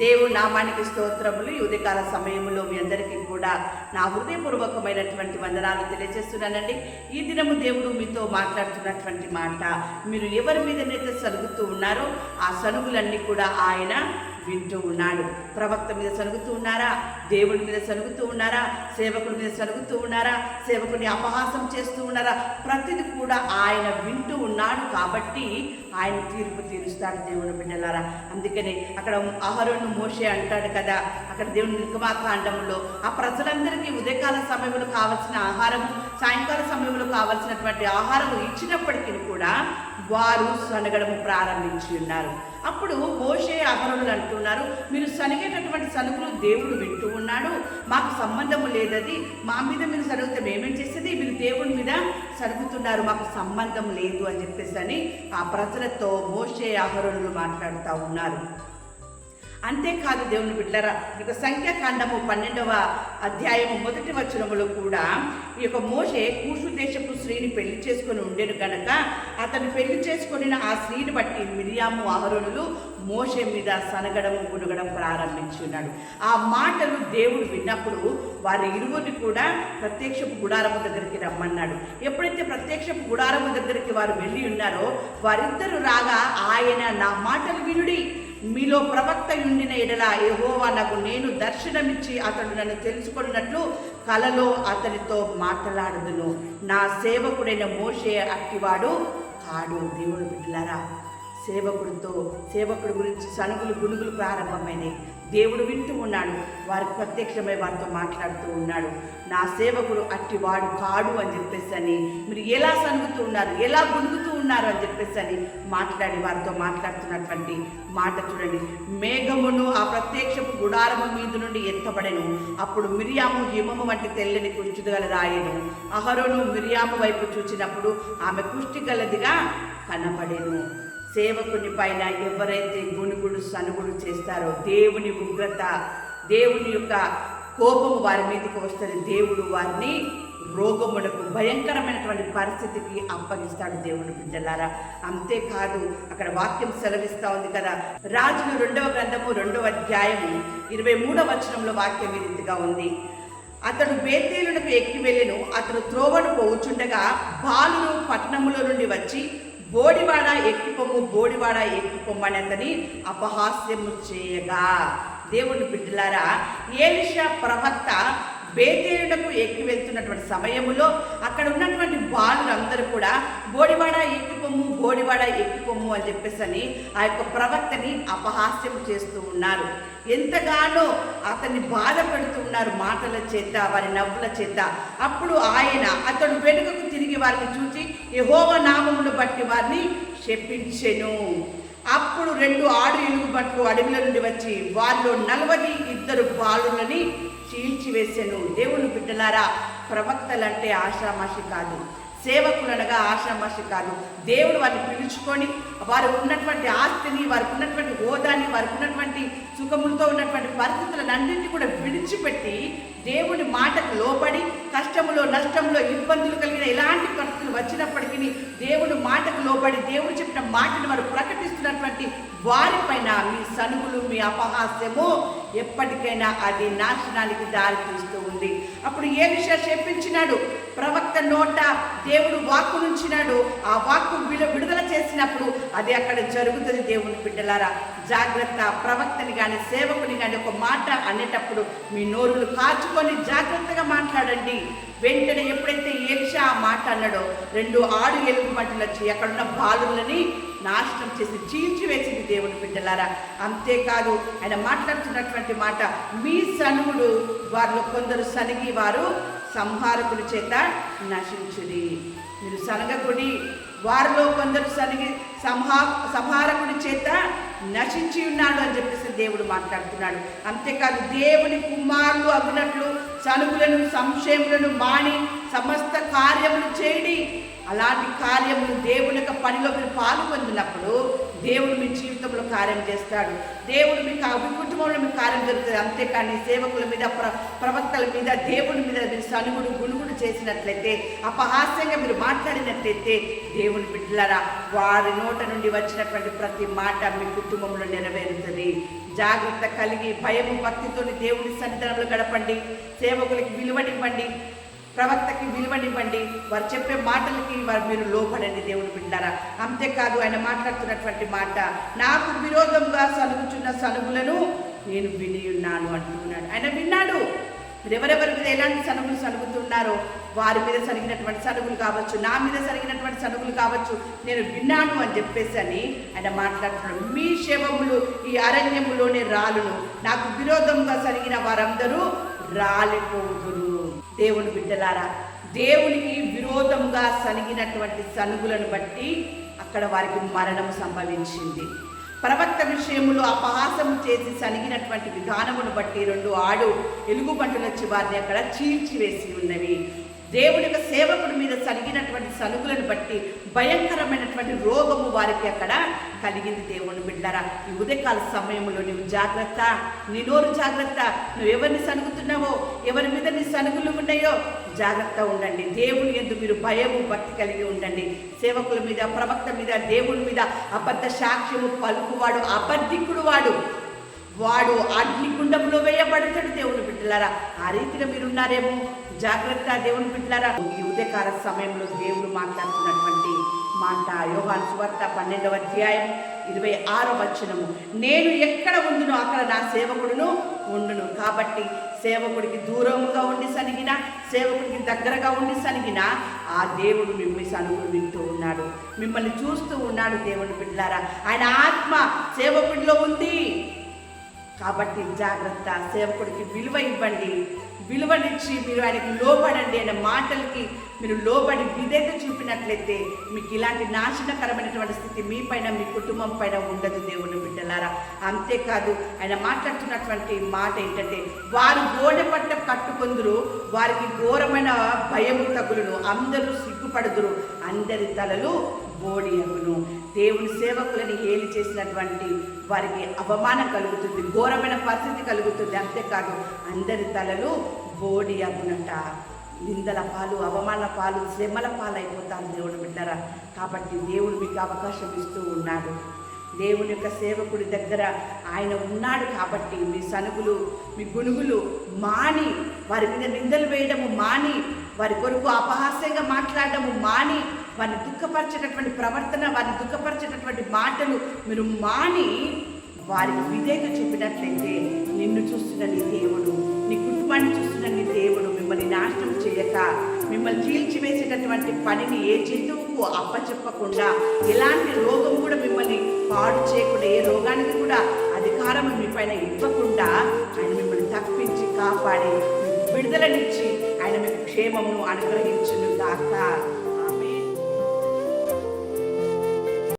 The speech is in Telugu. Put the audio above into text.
దేవుడి నామానికి స్తోత్రములు. ఈ ఉదయకాల సమయంలో మీ అందరికీ కూడా నా హృదయపూర్వకమైనటువంటి వందనాలు తెలియజేస్తున్నానండి. ఈ దినము దేవుడు మీతో మాట్లాడుతున్నటువంటి మాట, మీరు ఎవరి మీదనైతే సలుగుతూ ఉన్నారో ఆ సనుగులన్నీ కూడా ఆయన వింటూ ఉన్నాడు. ప్రవక్త మీద సనుగుతూ ఉన్నారా? దేవుడి మీద సనుగుతూ ఉన్నారా? సేవకుడి మీద సనుగుతూ ఉన్నారా? సేవకుడిని అపహాసం చేస్తూ ఉన్నారా? ప్రతిది కూడా ఆయన వింటూ ఉన్నాడు. కాబట్టి ఆయన తీర్పు తీరుస్తాడు దేవుని బిడ్డలారా. అందుకనే అక్కడ అహరోను మోషే అంటాడు కదా, అక్కడ దేవుని నిర్గమాకాండంలో ఆ ప్రజలందరికీ ఉదయకాల సమయంలో కావలసిన ఆహారము, సాయంకాల సమయంలో కావలసినటువంటి ఆహారము ఇచ్చినప్పటికీ కూడా వారు సనగడము ప్రారంభించి ఉన్నారు. అప్పుడు మోషే అహరోనులు అంటున్నారు, మీరు సనిగేటటువంటి సనుగులు దేవుడు వింటూ ఉన్నాడు, మాకు సంబంధము లేదది, మా మీద మీరు సనుగుతే మేమేం చేసేది, మీరు దేవుడి మీద సనుగుతున్నారు, మాకు సంబంధం లేదు అని చెప్పేసి అని ఆ ప్రజలతో మోషే అహరోనులు మాట్లాడుతూ ఉన్నారు. అంతేకాదు దేవుని బిడ్డలారా, ఈ యొక్క సంఖ్యాకాండము 12వ అధ్యాయము 1వ వచనములో కూడా ఈ యొక్క మోషే కూషు దేశపు స్త్రీని పెళ్లి చేసుకొని ఉండేను కనుక అతను పెళ్లి చేసుకొనిన ఆ స్త్రీని బట్టి మిరియాము అహరోనులు మోషే మీద సనగడం గునగడం ప్రారంభించి ఉన్నాడు. ఆ మాటలు దేవుడు విన్నప్పుడు వారి ఇరువురిని కూడా ప్రత్యక్షపు గుడారము దగ్గరికి రమ్మన్నాడు. ఎప్పుడైతే ప్రత్యక్షపు గుడారము దగ్గరికి వారు వెళ్ళి ఉన్నారో వారిద్దరూ రాగా ఆయన, నా మాటలు వినుడి, మీలో ప్రవక్త ఉండిన ఎడల యెహోవా నాకు నేను దర్శనమిచ్చి అతడు నన్ను తెలుసుకున్నట్లు కలలో అతనితో మాట్లాడుదును, నా సేవకుడైన మోషే అట్టివాడు కాడు. దేవుడు బిడ్డలారా, సేవకుడి గురించి సనుగులు గునుగులు ప్రారంభమైనాయి. దేవుడు వింటూ ఉన్నాడు, వారికి ప్రత్యక్షమై వారితో మాట్లాడుతూ ఉన్నాడు. నా సేవకుడు అట్టివాడు కాడు అని చెప్పేసి అని, మీరు ఎలా సనుగుతూ ఉన్నారు, ఎలా గునుగుతూ ఉన్నారు అని చెప్పేసి అని మాట్లాడి వారితో మాట్లాడుతున్నటువంటి మాట చూడండి. మేఘమును ఆ ప్రత్యక్షపు గుడారము మీద నుండి ఎత్తబడెను, అప్పుడు మిరియాము హిమము వంటి తెల్లని కుష్టి గల రాయను. అహరోను మిరియాము వైపు చూచినప్పుడు ఆమె కుష్టి గలదిగా కనబడెను. సేవకుని పైన ఎవరైతే గునుగుడు సనుగుడు చేస్తారో దేవుని ఉగ్రత, దేవుని యొక్క కోపము వారి మీదకి వస్తుంది. దేవుడు వారిని రోగములకు, భయంకరమైనటువంటి పరిస్థితికి అప్పగిస్తాడు దేవుని బిడ్డలారా. అంతేకాదు అక్కడ వాక్యం సెలవిస్తూ ఉంది కదా, రాజులు 2వ గ్రంథము 2వ అధ్యాయము 23వ వచనంలో వాక్యం ఈ రీతిగా ఉంది. అతడు బేతేలునకు ఎక్కి వెళ్ళెను, అతడు త్రోవను పోవుచుండగా బాలురు పట్టణములో నుండి వచ్చి బోడివాడ ఎక్కిపొమ్ము, బోడివాడ ఎక్కిపొమ్మని అతని అపహాస్యము చేయగా. దేవుని బిడ్డలారా, ఎలీషా ప్రవక్త బేతేలునకు ఎక్కి వెళ్తున్నటువంటి సమయంలో అక్కడ ఉన్నటువంటి బాలులందరూ కూడా బోడివాడ ఎక్కిపొమ్ము, బోడివాడ ఎక్కిపొమ్ము అని చెప్పేసి అని ఆ యొక్క ప్రవక్తని అపహాస్యం చేస్తూ ఉన్నారు. ఎంతగానో అతన్ని బాధ పెడుతూ ఉన్నారు మాటల చేత, వారి నవ్వుల చేత. అప్పుడు ఆయన, అతడు వెనుకకు తిరిగి వారిని చూచి యెహోవా నామమును బట్టి వారిని శపించెను. అప్పుడు 2 ఆడు ఎలుగుబంట్లు అడవిలో నుండి వచ్చి వారిలో 42 బాలులని చీల్చివేసెను. దేవుని బిడ్డలారా, ప్రవక్తలంటే ఆషామాషి కాదు, సేవకులనగా ఆషామాషి కాదు. దేవుడు వారిని పిలుచుకొని వారు ఉన్నటువంటి ఆస్తిని, వారికి ఉన్నటువంటి హోదాని, వారికి ఉన్నటువంటి సుఖములతో ఉన్నటువంటి పరిస్థితులన్నింటినీ కూడా విడిచిపెట్టి దేవుని మాటకు లోబడి కష్టములో, నష్టంలో, ఇబ్బందులు కలిగిన ఎలాంటి పరిస్థితులు వచ్చినప్పటికీ దేవుని మాటకు లోబడి దేవుడు చెప్పిన మాటను వారు ప్రకటిస్తున్నటువంటి వారిపైన మీ సనుగులు, మీ అపహాస్యము ఎప్పటికైనా అది నాశనానికి దారి తీస్తూ ఉంది. అప్పుడు ఎలీషా చెప్పించినాడు, ప్రవక్త నోట దేవుడు వాక్కు నుంచినాడు, ఆ వాక్కు విడుదల చేసినప్పుడు అది అక్కడ జరుగుతుంది. దేవుని బిడ్డలారా, జాగ్రత్త. ప్రవక్తని కానీ సేవకుని కానీ ఒక మాట అనేటప్పుడు మీ నోరులు కాచుకొని జాగ్రత్తగా మాట్లాడండి. వెంటనే ఎప్పుడైతే ఎలీషా ఆ మాట అన్నాడో 2 ఆడు ఎలుగుబంట్లు వచ్చి అక్కడున్న బాలులని నాశనం చేసి చీల్చివేసింది దేవుని బిడ్డలారా. అంతేకాదు ఆయన మాట్లాడుతున్నటువంటి మాట, మీ సనుగుడు వారిలో కొందరు సనిగి వారు సంహారకుడి చేత నశించుడి. మీరు సనగకుడి, వారిలో కొందరు సనిగి సంహారకుడి చేత నశించి ఉన్నాడు అని చెప్పేసి దేవుడు మాట్లాడుతున్నాడు. అంతేకాదు దేవుని కుమారులు అగునట్లు సనుగులను, సంశయములను మాని సమస్త కార్యములు చేయడి. అలాంటి కార్యములు దేవుని యొక్క పనిలో మీరు పాల్గొందినప్పుడు దేవుడు మీ జీవితంలో కార్యం చేస్తాడు. దేవుడు మీ కుటుంబంలో మీకు కార్యం జరుగుతుంది. అంతేకాని సేవకుల మీద ప్రవక్తల మీద దేవుని మీద మీరు సనుగుడు గుణుగుడు చేసినట్లయితే, అపహాస్యంగా మీరు మాట్లాడినట్లయితే, దేవుని బిడ్డలారా వారి నోట నుండి వచ్చినటువంటి ప్రతి మాట మీ కుటుంబంలో నెరవేరుతుంది. జాగ్రత్త కలిగి భయము భక్తితోని దేవుని సన్నిధానంలో గడపండి. సేవకులకి విలువనివ్వండి, ప్రవక్తకి విలువనివ్వండి, వారు చెప్పే మాటలకి మీరు లోపడండి దేవుని బిడ్డలారా. అంతేకాదు ఆయన మాట్లాడుతున్నటువంటి మాట, నాకు విరోధంగా సలుగుచున్న సనుగులను నేను విని ఉన్నాను అంటున్నాడు. ఆయన విన్నాడు. మీరు ఎవరెవరి మీద ఎలాంటి సనుగులు సలుగుతున్నారో వారి మీద సరిగినటువంటి సనుగులు కావచ్చు, నా మీద సరిగినటువంటి సనుగులు కావచ్చు, నేను విన్నాను అని చెప్పేసి అని ఆయన మాట్లాడుతున్నాడు. మీ శవములు ఈ అరణ్యములోనే రాలును, నాకు విరోధంగా సరిగిన వారందరూ రాలిపోదురు. దేవుని బిడ్డలారా, దేవునికి విరోధంగా సనిగినటువంటి సనుగులను బట్టి అక్కడ వారికి మరణం సంభవించింది. ప్రవక్త విషయములో అపహాసము చేసి సనిగినటువంటి విధానమును బట్టి 2 ఆడు ఎలుగుబంటులు వచ్చి వారిని అక్కడ చీల్చివేసి ఉన్నవి. దేవుని యొక్క సేవకుడి మీద సనిగినటువంటి సనుగులను బట్టి భయంకరమైనటువంటి రోగము వారికి అక్కడ కలిగింది. దేవుని బిడ్డలారా, ఈ ఉదయకాల సమయంలో నువ్వు జాగ్రత్త, నీ నోరు జాగ్రత్త. నువ్వు ఎవరిని సనుగుతున్నావో, ఎవరి మీద నీ సనుగులు ఉన్నాయో జాగ్రత్త ఉండండి. దేవుని యందు మీరు భయము భక్తి కలిగి ఉండండి. సేవకుల మీద, ప్రవక్త మీద, దేవుని మీద అబద్ధ సాక్ష్యము పలుకువాడు అబద్ధికుడు వాడు అగ్నిగుండంలో వేయబడతాడు. దేవుని బిడ్డలారా, ఆ రీతిగా మీరున్నారేమో జాగ్రత్త. దేవుని బిడ్డలారా, ఈ ఉదయకాల సమయంలో దేవుడు మాట్లాడుతున్నటువంటి మాట యోహాను సువార్త 12వ అధ్యాయం 26వ వచనము, నేను ఎక్కడ ఉండునో అక్కడ నా సేవకుడును ఉండును. కాబట్టి సేవకుడికి దూరముగా ఉండి సనిగినా, సేవకుడికి దగ్గరగా ఉండి సనిగినా ఆ దేవుడు మిమ్మల్ని సనుగులు వింటూ ఉన్నాడు, మిమ్మల్ని చూస్తూ ఉన్నాడు. దేవుని బిడ్డలారా, ఆయన ఆత్మ సేవకుడిలో ఉంది. కాబట్టి జాగ్రత్త. సేవకుడికి విలువ ఇవ్వండి, విలువనిచ్చి మీరు ఆయనకి లోబడండి. ఆయన మాటలకి మీరు లోబడి విధేయత చూపినట్లయితే మీకు ఇలాంటి నాశనకరమైనటువంటి స్థితి మీ పైన, మీ కుటుంబం పైన ఉండదు. దేవుని బిడ్డలారా, అంతేకాదు ఆయన మాట్లాడుతున్నటువంటి మాట ఏంటంటే, వారు గోడె పట్ట కట్టుకొందురు, వారికి ఘోరమైన భయము తగులును, అందరూ సిగ్గుపడుదురు, అందరి తలలు బోడి అగును. దేవుని సేవకులని హేళి చేసినటువంటి వారికి అవమానం కలుగుతుంది, ఘోరమైన పరిస్థితి కలుగుతుంది. అంతేకాదు అందరి తలలు బోడి అగునట. నిందల పాలు, అవమాన పాలు, శ్రమల పాలు అయిపోతారు దేవుని బిడ్డరా. కాబట్టి దేవుడు మీకు అవకాశం ఇస్తూ ఉన్నాడు. దేవుని యొక్క సేవకుడి దగ్గర ఆయన ఉన్నాడు కాబట్టి మీ సనుగులు, మీ గునుగులు మాని, వారి మీద నిందలు వేయడము మాని, వారి కొరకు అపహాస్యంగా మాట్లాడడము మాని, వారిని దుఃఖపరిచేటటువంటి ప్రవర్తన, వారిని దుఃఖపరిచేటటువంటి మాటలు మీరు మాని వారికి విధేయత చూపినట్లయితే నిన్ను చూస్తున్న నీ దేవుడు, నీ కుటుంబాన్ని చూస్తున్న నీ దేవుడు మిమ్మల్ని నాశనం చేయక, మిమ్మల్ని చీల్చివేసేటటువంటి పనిని ఏ జంతువుకు అప్పచెప్పకుండా, ఎలాంటి రోగం కూడా మిమ్మల్ని పాడు చేయకుండా, ఏ రోగానికి కూడా అధికారం మీ పైన ఇవ్వకుండా ఆయన మిమ్మల్ని తప్పించి కాపాడి విడుదలనిచ్చి ఆయన మీకు క్షేమమును అనుగ్రహించును గాక.